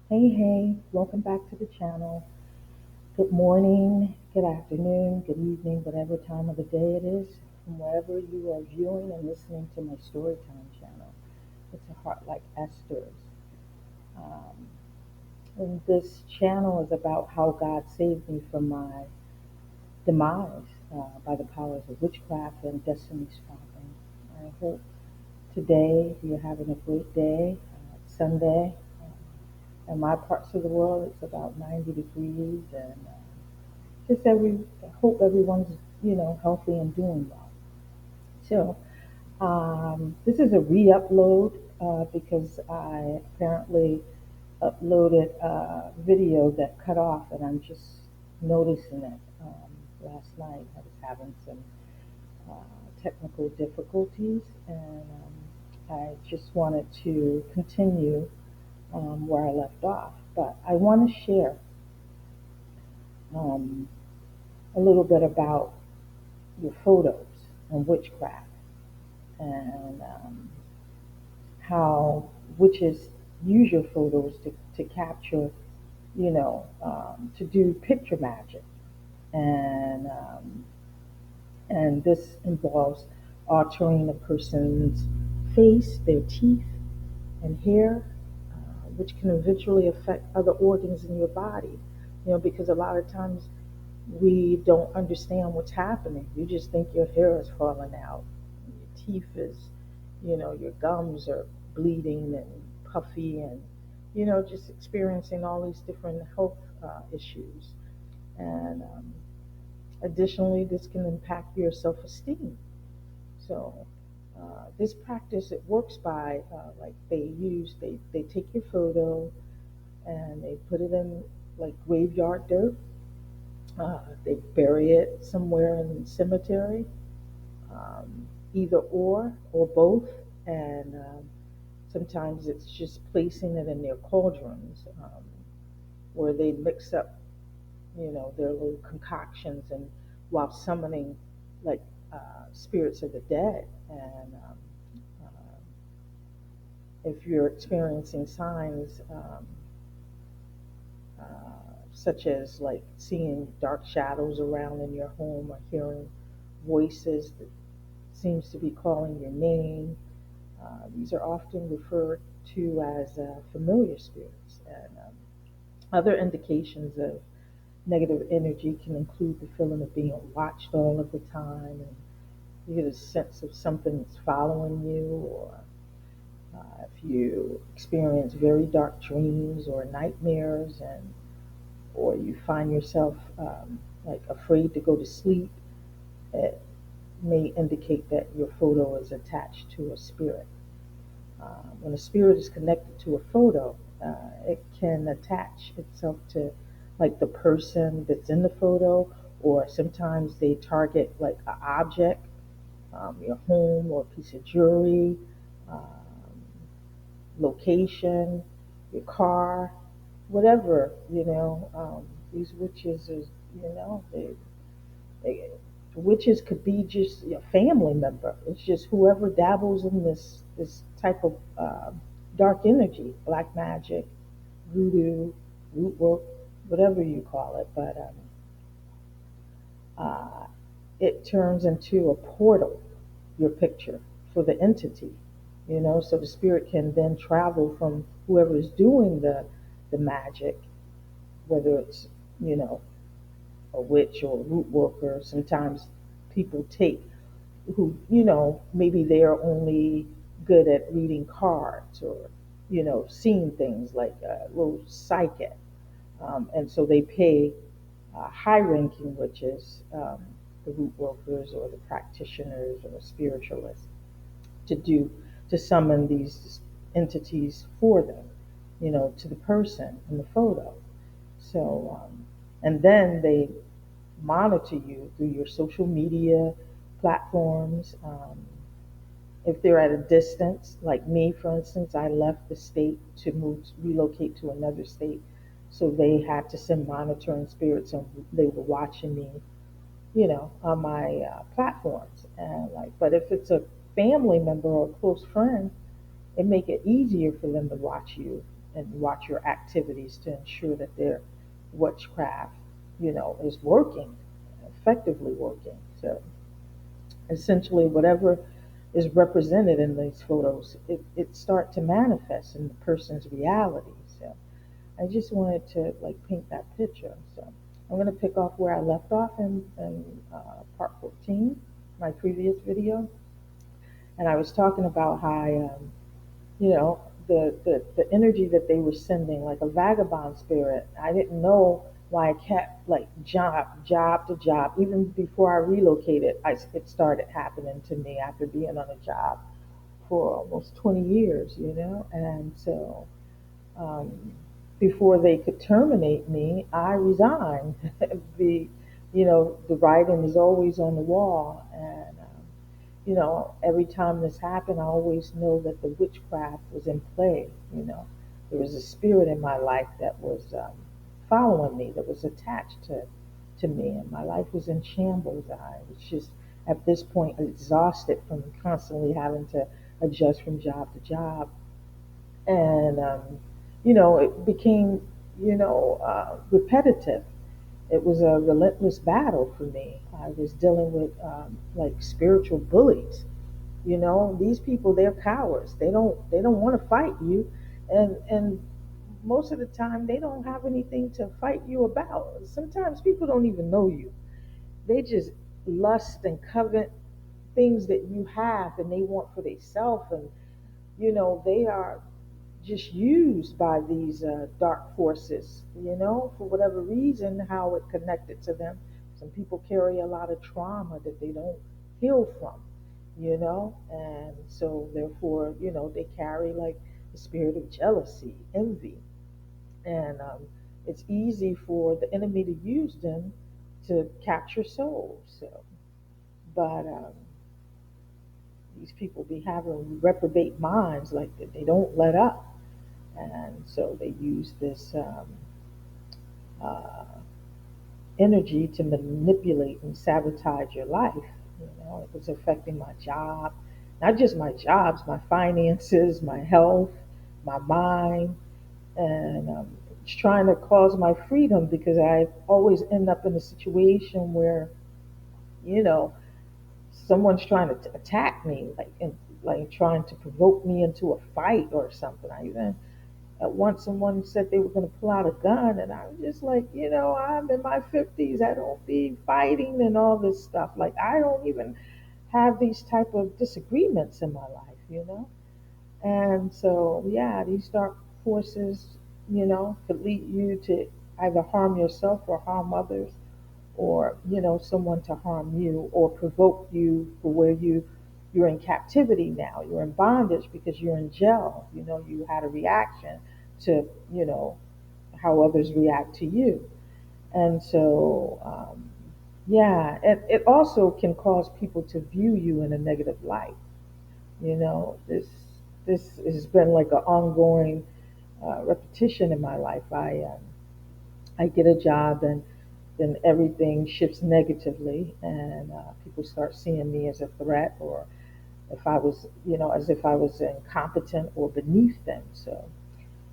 Hey, welcome back to the channel. Good morning, good afternoon, good evening, whatever time of the day it is, from wherever you are viewing and listening to my Storytime channel. It's a heart like Esther's. Um, and this channel is about how God saved me from my demise by the powers of witchcraft and destiny swapping. I hope today you're having a great day. It's Sunday. In my parts of the world, it's about 90 degrees, and just hope everyone's healthy and doing well. So this is a re-upload because I apparently uploaded a video that cut off, and I'm just noticing it. Last night I was having some technical difficulties, and I just wanted to continue where I left off. But I want to share um, a little bit about your photos and witchcraft and how witches use your photos to capture, to do picture magic. And, um, and this involves altering a person's face, their teeth, and hair, which can eventually affect other organs in your body. Because a lot of times we don't understand what's happening. You just think your hair is falling out, your teeth is, your gums are bleeding and puffy, and just experiencing all these different health issues. And additionally, this can impact your self-esteem. So this practice, it works by like they take your photo and they put it in like graveyard dirt. They bury it somewhere in the cemetery, either or both. And sometimes it's just placing it in their cauldrons, where they mix up, their little concoctions, and while summoning like spirits of the dead. And if you're experiencing signs such as like seeing dark shadows around in your home or hearing voices that seems to be calling your name. These are often referred to as familiar spirits. And other indications of negative energy can include the feeling of being watched all of the time, and you get a sense of something that's following you, or if you experience very dark dreams or nightmares, and or you find yourself like afraid to go to sleep, it may indicate that your photo is attached to a spirit. When a spirit is connected to a photo, it can attach itself to like the person that's in the photo, or sometimes they target like an object, your home or a piece of jewelry, um, location, your car, whatever. These witches is, you know, they witches could be just a family member. It's just whoever dabbles in this type of dark energy, black magic, voodoo, root work, whatever you call it. But uh, it turns into a portal, your picture, for the entity. So the spirit can then travel from whoever is doing the magic, whether it's you know a witch or a root worker. Sometimes people take who, maybe they're only good at reading cards, or, seeing things like a little psychic. And so they pay high ranking witches, the root workers or the practitioners or spiritualists, to do, to summon these entities for them, to the person in the photo. So, and then they monitor you through your social media platforms. If they're at a distance, like me, for instance, I left the state to relocate to another state. So they had to send monitoring spirits, and they were watching me, on my platforms. And like, but if it's a family member or a close friend, it make it easier for them to watch you and watch your activities to ensure that their witchcraft, is working, effectively working. So essentially, whatever is represented in these photos, it start to manifest in the person's reality. So I just wanted to like paint that picture. So I'm going to pick off where I left off in part 14, my previous video, and I was talking about how you know, the energy that they were sending, like a vagabond spirit. I didn't know why I kept like job to job. Even before I relocated, it started happening to me after being on a job for almost 20 years, and so um, before they could terminate me, I resigned. the, the writing is always on the wall, and every time this happened, I always know that the witchcraft was in play. There was a spirit in my life that was following me, that was attached to me, and my life was in shambles. I was just at this point exhausted from constantly having to adjust from job to job, and it became repetitive. It was a relentless battle for me. I was dealing with like spiritual bullies. These people, they're cowards. They don't want to fight you, and most of the time they don't have anything to fight you about. Sometimes people don't even know you. They just lust and covet things that you have, and they want for themselves, and they are just used by these dark forces, for whatever reason, how it connected to them. Some people carry a lot of trauma that they don't heal from, and so therefore, they carry like the spirit of jealousy, envy, and it's easy for the enemy to use them to capture souls. So, but these people be having reprobate minds, like they don't let up, and so they use this uh, energy to manipulate and sabotage your life. It was affecting my job, not just my jobs, my finances, my health, my mind, and it's trying to cause my freedom because I always end up in a situation where, you know, someone's trying to attack me, like trying to provoke me into a fight or something. I even at once someone said they were going to pull out a gun, and I was just like, I'm in my 50s. I don't be fighting and all this stuff. Like I don't even have these type of disagreements in my life. And so yeah, these dark forces, could lead you to either harm yourself or harm others, or someone to harm you or provoke you for where you're in captivity now. You're in bondage because you're in jail. You had a reaction to how others react to you, and so yeah, it also can cause people to view you in a negative light. This has been like an ongoing repetition in my life. I get a job, and then everything shifts negatively, and people start seeing me as a threat, or if I was, as if I was incompetent or beneath them. So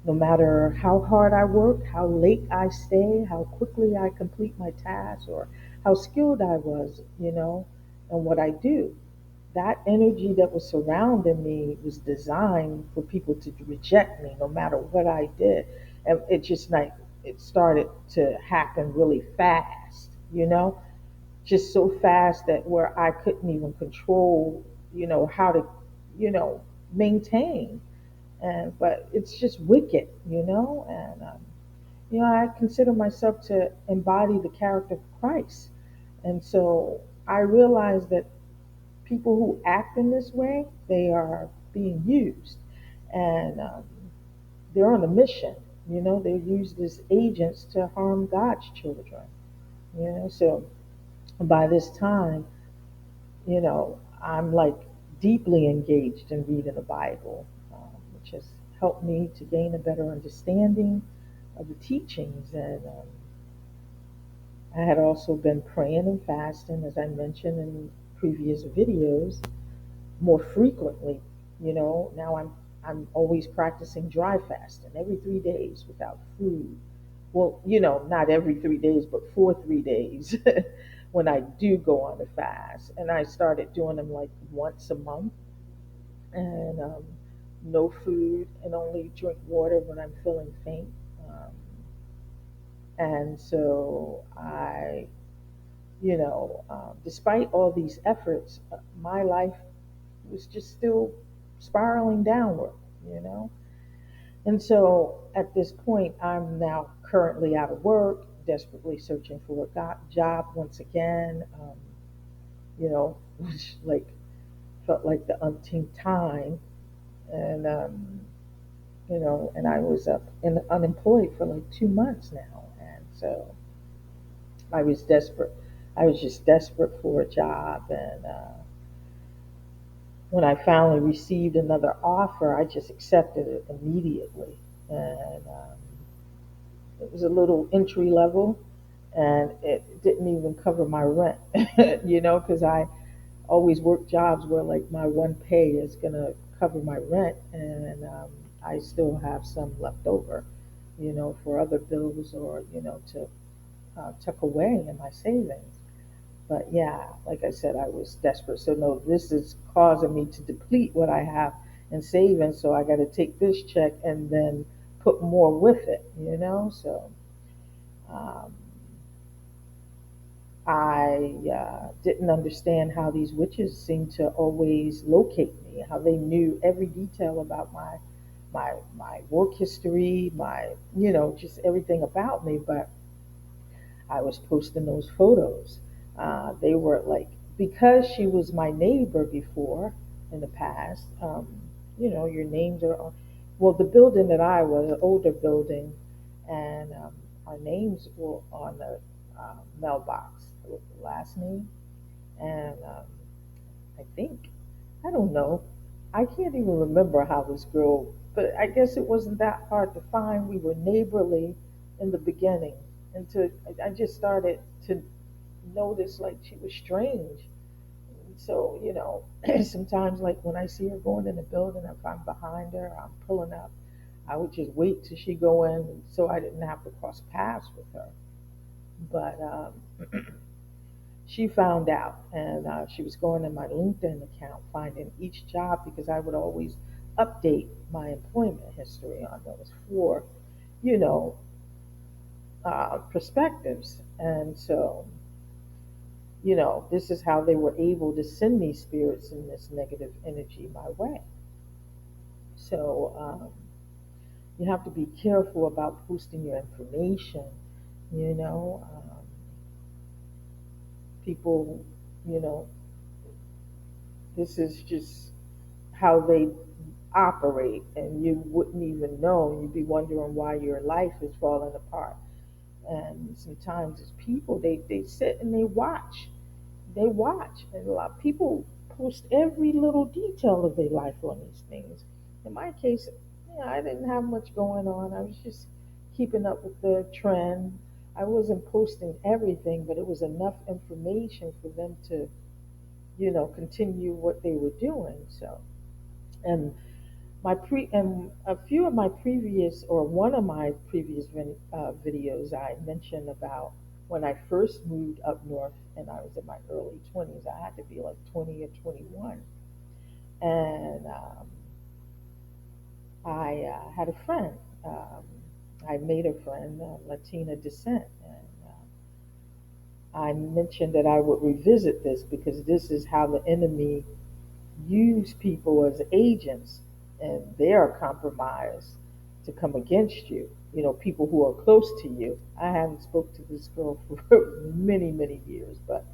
no matter how hard I work, how late I stay, how quickly I complete my tasks, or how skilled I was, and what I do, that energy that was surrounding me was designed for people to reject me no matter what I did. And it just like it started to happen really fast, just so fast that where I couldn't even control, how to, you know, maintain. And but it's just wicked, and I consider myself to embody the character of Christ. And so I realize that people who act in this way, they are being used, and they're on a mission. They're used as agents to harm God's children. So by this time, I'm like deeply engaged in reading the Bible, which has helped me to gain a better understanding of the teachings. And I had also been praying and fasting, as I mentioned in previous videos, more frequently. Now I'm I'm always practicing dry fasting every 3 days without food. Well, not every 3 days, but for 3 days when I do go on a fast. And I started doing them like once a month, and no food, and only drink water when I'm feeling faint. Um, and so despite all these efforts, my life was just still spiraling downward, you know. And so at this point, I'm now currently out of work, desperately searching for a job once again, which like felt like the umpteenth time. And, and I was up and unemployed for like 2 months now. And so I was desperate. I was just desperate for a job. And when I finally received another offer, I just accepted it immediately. And it was a little entry level, and it didn't even cover my rent, because I always work jobs where like my one pay is gonna cover my rent, and I still have some left over, for other bills, or to tuck away in my savings. But yeah, like I said, I was desperate. So no, this is causing me to deplete what I have in savings. So I got to take this check and then put more with it. So um, I didn't understand how these witches seemed to always locate me, how they knew every detail about my work history, my just everything about me. But I was posting those photos. They were like, because she was my neighbor before in the past. Your names are on. Well, the building that I was, an older building, and our names were on the mailbox with the last name. And I think, I don't know, I can't even remember how this girl, but I guess it wasn't that hard to find. We were neighborly in the beginning, and I just started to notice like she was strange. And so, sometimes like when I see her going in the building, if I'm behind her, I'm pulling up, I would just wait till she go in so I didn't have to cross paths with her. But she found out, and she was going in my LinkedIn account, finding each job, because I would always update my employment history on those four, you know, perspectives. And so, this is how they were able to send these spirits and this negative energy my way. So, you have to be careful about posting your information. You know, people, you know, this is just how they operate, and you wouldn't even know. You'd be wondering why your life is falling apart. And sometimes it's people, they sit and they watch, and a lot of people post every little detail of their life on these things. In my case, I didn't have much going on. I was just keeping up with the trend. I wasn't posting everything, but it was enough information for them to continue what they were doing. So, and a few of my previous, or one of my previous videos, I mentioned about when I first moved up north, and I was in my early 20s. I had to be like 20 or 21, and I had a friend. I made a friend, Latina descent, and I mentioned that I would revisit this because this is how the enemy use people as agents, and they are compromised to come against you. People who are close to you. I haven't spoke to this girl for many years, but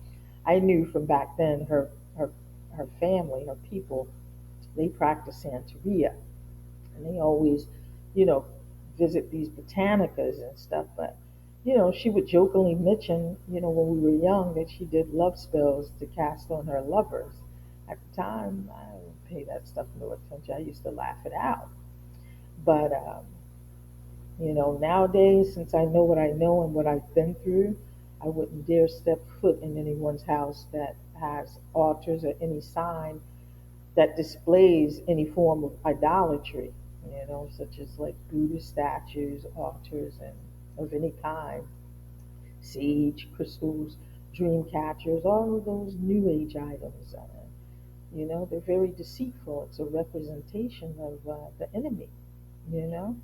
I knew from back then her family, her people, they practice Santeria, and they always, you know, visit these botanicas and stuff. But she would jokingly mention, when we were young, that she did love spells to cast on her lovers. At the time, I didn't pay that stuff no attention. I used to laugh it out. But nowadays, since I know what I know and what I've been through, I wouldn't dare step foot in anyone's house that has altars or any sign that displays any form of idolatry, such as like Buddhist statues, altars, and of any kind, sage, crystals, dream catchers, all of those new age items. They're very deceitful. It's a representation of the enemy, you know.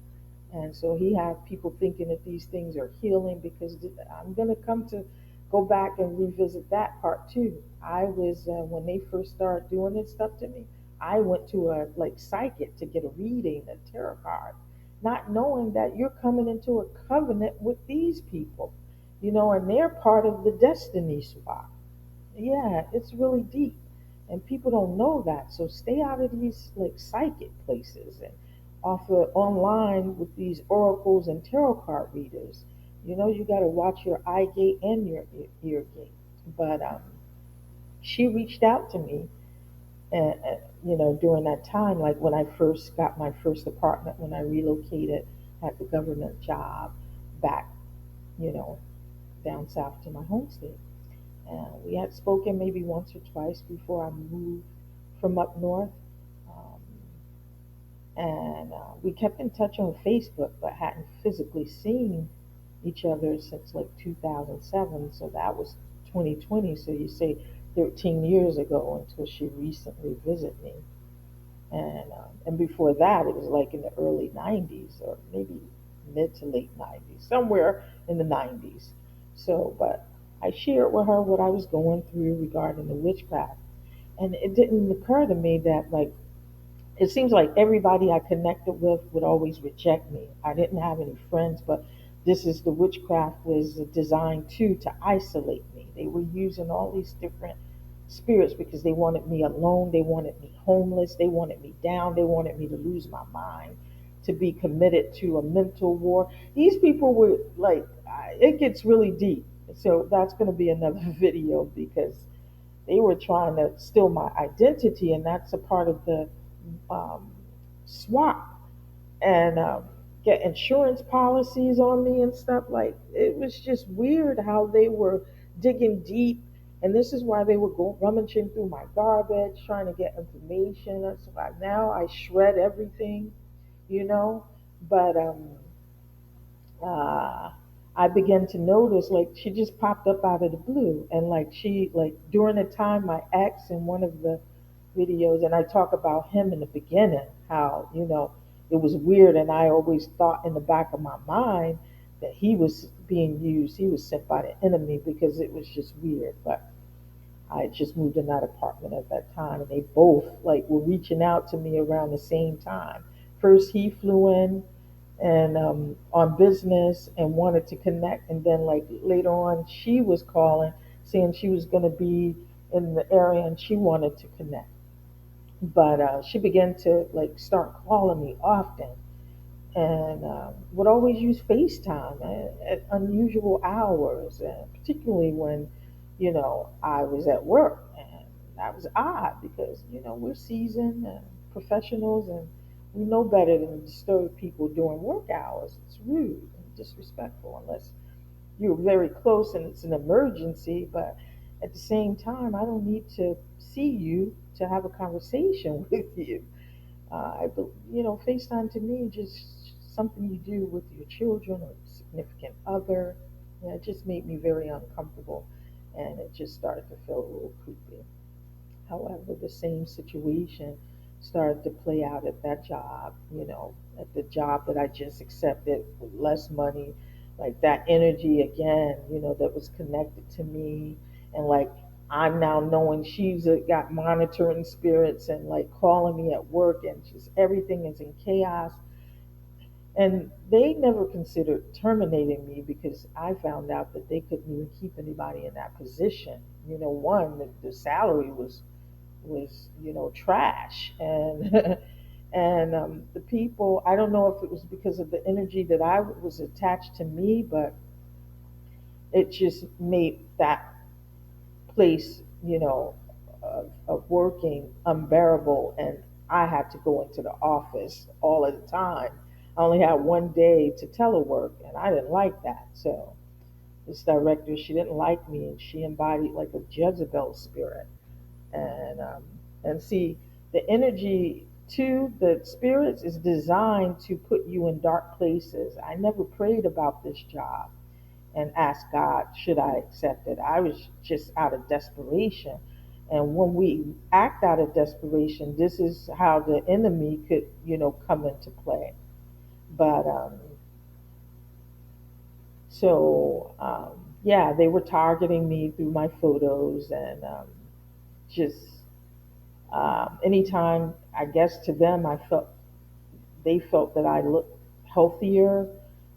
And so he had people thinking that these things are healing because I'm going to come to go back and revisit that part too. I was, when they first started doing this stuff to me, I went to a like psychic to get a reading, a tarot card, not knowing that you're coming into a covenant with these people, and they're part of the destiny swap. Yeah, it's really deep. And people don't know that. So stay out of these like psychic places and offer online with these oracles and tarot card readers. You got to watch your eye gate and your ear gate. But she reached out to me, during that time, like when I first got my first apartment, when I relocated, had the government job back, you know, down south to my home state. We had spoken maybe once or twice before I moved from up north. Um, and we kept in touch on Facebook, but hadn't physically seen each other since like 2007. So that was 2020. So you say 13 years ago until she recently visited me. And before that, it was like in the early 90s or maybe mid to late 90s, somewhere in the 90s. So, but I shared with her what I was going through regarding the witchcraft. And it didn't occur to me that, like, it seems like everybody I connected with would always reject me. I didn't have any friends, but this is the witchcraft was designed to isolate me. They were using all these different spirits because they wanted me alone, they wanted me homeless, they wanted me down, they wanted me to lose my mind, to be committed to a mental war. These people were like, it gets really deep. So that's going to be another video because they were trying to steal my identity, and that's a part of the um, swap and get insurance policies on me and stuff. Like it was just weird how they were digging deep, and this is why they were rummaging through my garbage trying to get information. That's why now I shred everything, you know. But uh, I began to notice like she just popped up out of the blue, and like she like during the time my ex in one of the videos, and I talk about him in the beginning, how it was weird, and I always thought in the back of my mind that he was being used, he was sent by the enemy because it was just weird. But I had just moved in that apartment at that time, and they both like were reaching out to me around the same time. First, he flew in and on business and wanted to connect, and then like later on, she was calling saying she was going to be in the area and she wanted to connect. But she began to like start calling me often, and would always use FaceTime at unusual hours, and particularly when, I was at work. And that was odd because, we're seasoned and professionals and we know better than to disturb people during work hours. It's rude and disrespectful unless you're very close and it's an emergency. But at the same time, I don't need to see you to have a conversation with you. FaceTime to me just something you do with your children or significant other. It just made me very uncomfortable, and it just started to feel a little creepy. However, the same situation started to play out at that job, at the job that I just accepted with less money, like that energy again, that was connected to me. And like I'm now knowing she's got monitoring spirits and like calling me at work, and just everything is in chaos. And they never considered terminating me because I found out that they couldn't even keep anybody in that position. One, the salary was trash, and and the people, I don't know if it was because of the energy that I was attached to me, but it just made that place, of working unbearable. And I had to go into the office all of the time. I only had one day to telework, and I didn't like that. So this director, she didn't like me, and she embodied like a Jezebel spirit. And see, the energy to the spirits is designed to put you in dark places. I never prayed about this job and asked God, should I accept it? I was just out of desperation. And when we act out of desperation, this is how the enemy could, come into play. But yeah, they were targeting me through my photos and just anytime, I guess to them, they felt that I looked healthier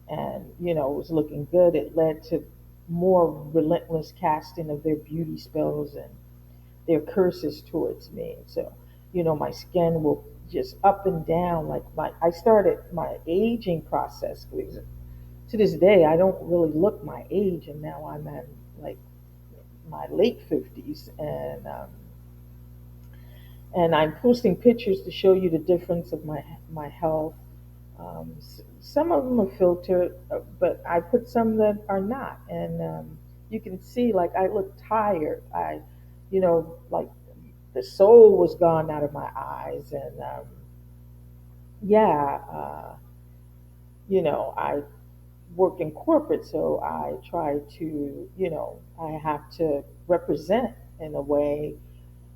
and, was looking good. It led to more relentless casting of their beauty spells and their curses towards me. So, my skin will just up and down. Like I started my aging process. Because to this day, I don't really look my age, and now I'm in like my late 50s, and I'm posting pictures to show you the difference of my health. Some of them are filtered, but I put some that are not, and you can see like I look tired. Like the soul was gone out of my eyes, and yeah, I work in corporate, so I try to, I have to represent in a way.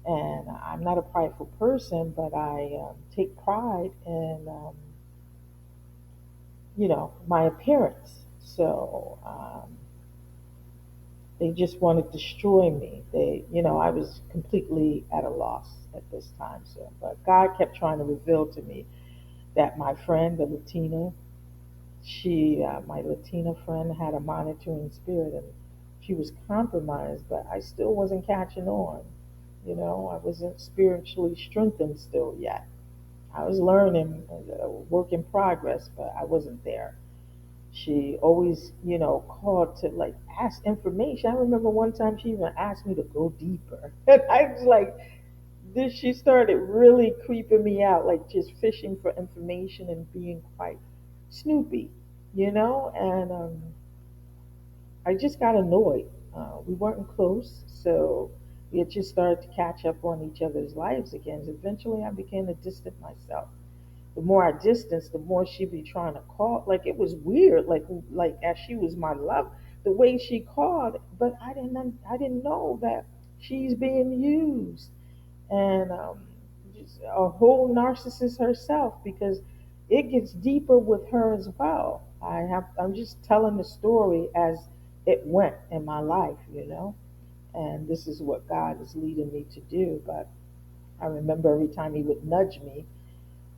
And I'm not a prideful person, but I take pride in, my appearance. So they just want to destroy me. I was completely at a loss at this time. So, but God kept trying to reveal to me that my friend, the Latina, my Latina friend, had a monitoring spirit, and she was compromised, but I still wasn't catching on. I wasn't spiritually strengthened still yet. I was learning, work in progress, but I wasn't there. She always, called to like ask information. I remember one time she even asked me to go deeper. And I was like, this, she started really creeping me out, like just fishing for information and being quite snoopy, and I just got annoyed. We weren't close, so we had just started to catch up on each other's lives again. Eventually, I began to distance myself. The more I distanced, the more she'd be trying to call. Like it was weird, like as she was my love, the way she called. But I didn't know that she's being used, and just a whole narcissist herself, because it gets deeper with her as well. I'm just telling the story as it went in my life, and this is what God is leading me to do. But I remember every time He would nudge me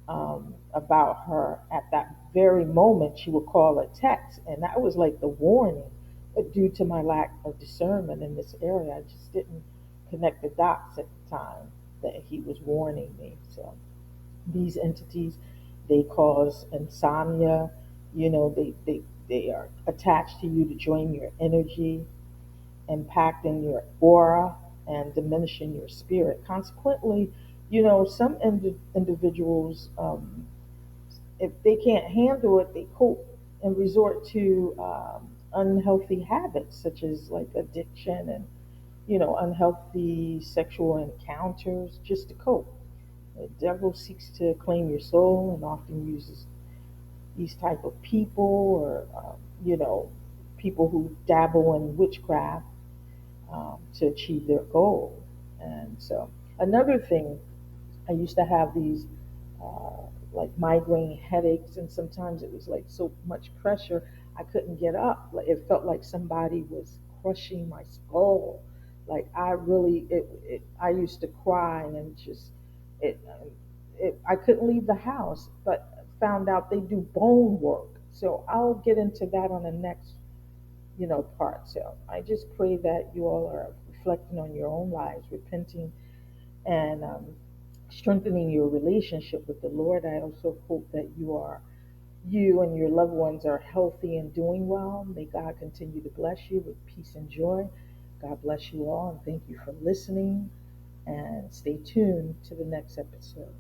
about her, at that very moment, she would call a text, and that was like the warning. But due to my lack of discernment in this area, I just didn't connect the dots at the time that He was warning me. So these entities, they cause insomnia. They are attached to you to drain your energy, impacting your aura and diminishing your spirit. Consequently, some individuals, if they can't handle it, they cope and resort to unhealthy habits such as like addiction and, unhealthy sexual encounters just to cope. The devil seeks to claim your soul and often uses these type of people, or people who dabble in witchcraft, to achieve their goal. And so another thing, I used to have these like migraine headaches, and sometimes it was like so much pressure I couldn't get up. Like it felt like somebody was crushing my skull. Like I used to cry and just it, I couldn't leave the house, but found out they do bone work. So I'll get into that on the next part. So I just pray that you all are reflecting on your own lives, repenting, and strengthening your relationship with the Lord. I also hope that you and your loved ones are healthy and doing well. May God continue to bless you with peace and joy. God bless you all, and thank you for listening. And stay tuned to the next episode.